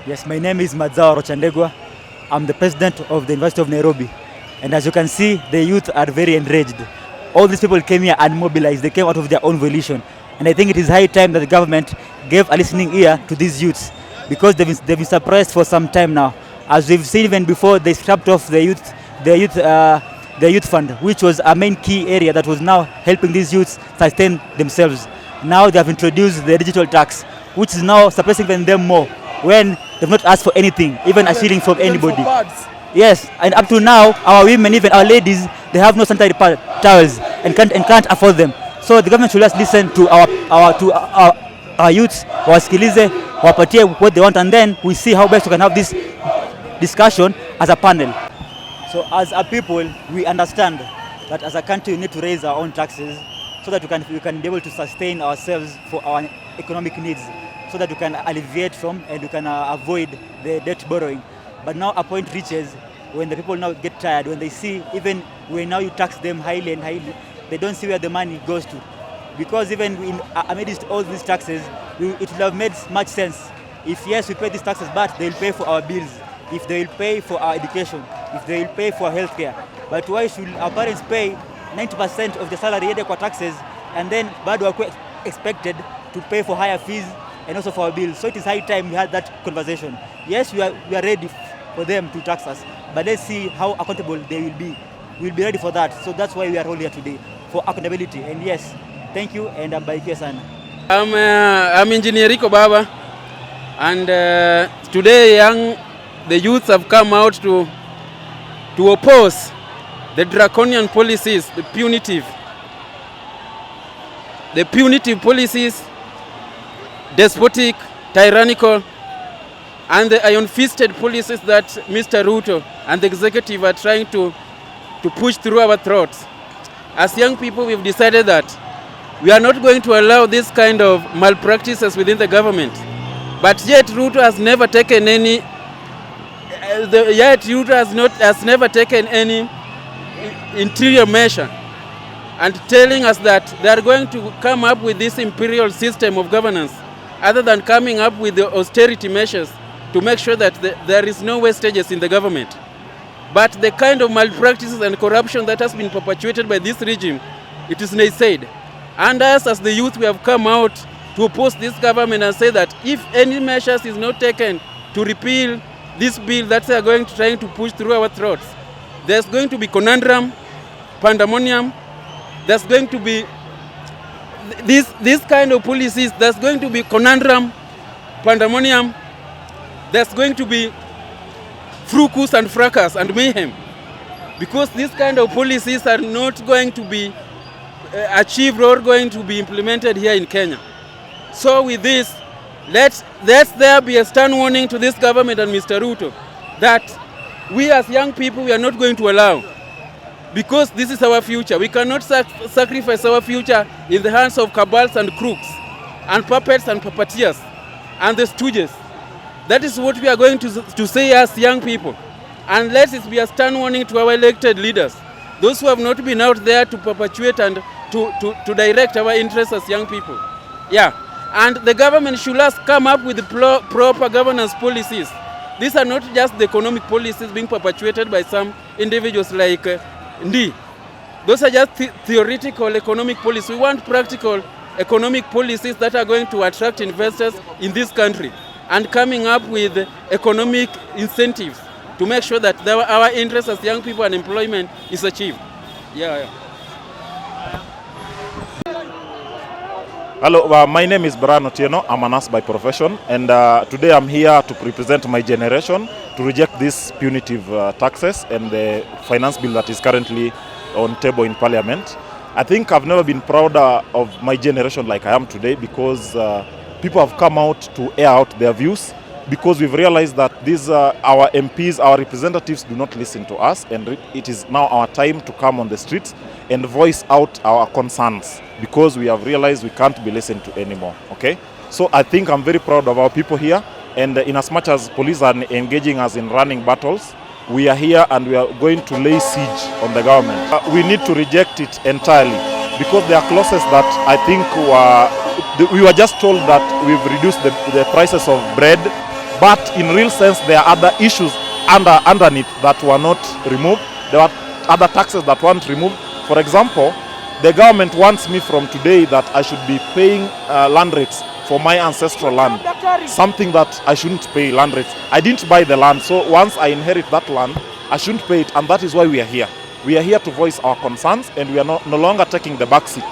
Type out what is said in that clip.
Yes, my name is Madzao Rochandegwa. I'm the president of the University of Nairobi. And as you can see, the youth are very enraged. All these people came here and mobilized. They came out of their own volition. And I think it is high time that the government gave a listening ear to these youths, because they've been suppressed for some time now. As we've seen even before, they scrapped off the youth fund, which was a main key area that was now helping these youths sustain themselves. Now they have introduced the digital tax, which is now suppressing them more, when they've not asked for anything, even a shilling from anybody. Yes, and up to now, our women, even our ladies, they have no sanitary towels and can't afford them. So the government should just listen to our youths, wasikilize, wapatie what they want, and then we see how best we can have this discussion as a panel. So as a people, we understand that as a country we need to raise our own taxes so that we can be able to sustain ourselves for our economic needs, so that we can alleviate from and we can avoid the debt borrowing. But now a point reaches when the people now get tired, when they see even when now you tax them highly and highly, they don't see where the money goes to. Because even amidst all these taxes, it would have made much sense if yes, we pay these taxes, but they will pay for our bills, if they will pay for our education, if they will pay for healthcare. But why should our parents pay 90% of the salary for taxes, and then bado are expected to pay for higher fees and also for our bills? So it is high time we had that conversation. Yes, we are ready for them to tax us, but let's see how accountable they will be. We'll be ready for that. So that's why we are all here today, for accountability. And yes, thank you, and barikiwe sana. I'm Engineer Rico Baba, and today the youths have come out to oppose the draconian policies, the punitive policies, despotic, tyrannical, and the iron-fisted policies that Mr. Ruto and the executive are trying to push through our throats. As young people, we've decided that we are not going to allow this kind of malpractices within the government. But yet Ruto has never taken any. Has never taken any interior measure, and telling us that they are going to come up with this imperial system of governance, other than coming up with the austerity measures to make sure that there is no wastages in the government. But the kind of malpractices and corruption that has been perpetuated by this regime, it is naysayed. And us as the youth, we have come out to oppose this government and say that if any measures is not taken to repeal this bill that they are trying to push through our throats, there's going to be conundrum, pandemonium, there's going to be this kind of policies, there's going to be conundrum, pandemonium, there's going to be fracas and fracas and mayhem, because these kind of policies are not going to be achieved or going to be implemented here in Kenya. So with this, let there be a stern warning to this government and Mr. Ruto that we as young people, we are not going to allow, because this is our future. We cannot sacrifice our future in the hands of cabals and crooks and puppets and puppeteers and the stooges. That is what we are going to say as young people. And let it be a stern warning to our elected leaders, those who have not been out there to perpetuate and to direct our interests as young people. Yeah. And the government should just come up with the proper governance policies. These are not just the economic policies being perpetuated by some individuals like Ndi. Those are just theoretical economic policies. We want practical economic policies that are going to attract investors in this country, and coming up with economic incentives to make sure that our interests as young people and employment is achieved. Yeah. Hello, my name is Brian Otieno. I'm a nurse by profession, and today I'm here to represent my generation to reject these punitive taxes and the finance bill that is currently on table in Parliament. I think I've never been prouder of my generation like I am today, because people have come out to air out their views, because we've realized that these our MPs, our representatives do not listen to us, and it is now our time to come on the streets and voice out our concerns, because we have realized we can't be listened to anymore. Okay, so I think I'm very proud of our people here, and in as much as police are engaging us in running battles, we are here and we are going to lay siege on the government. We need to reject it entirely, because there are clauses that I think we were just told that we've reduced the prices of bread, but in real sense there are other issues underneath that were not removed. There were other taxes that weren't removed. For example, the government wants me from today that I should be paying land rates for my ancestral land, something that I shouldn't pay land rates. I didn't buy the land, so once I inherit that land, I shouldn't pay it, and that is why we are here. We are here to voice our concerns, and we are no longer taking the back seat.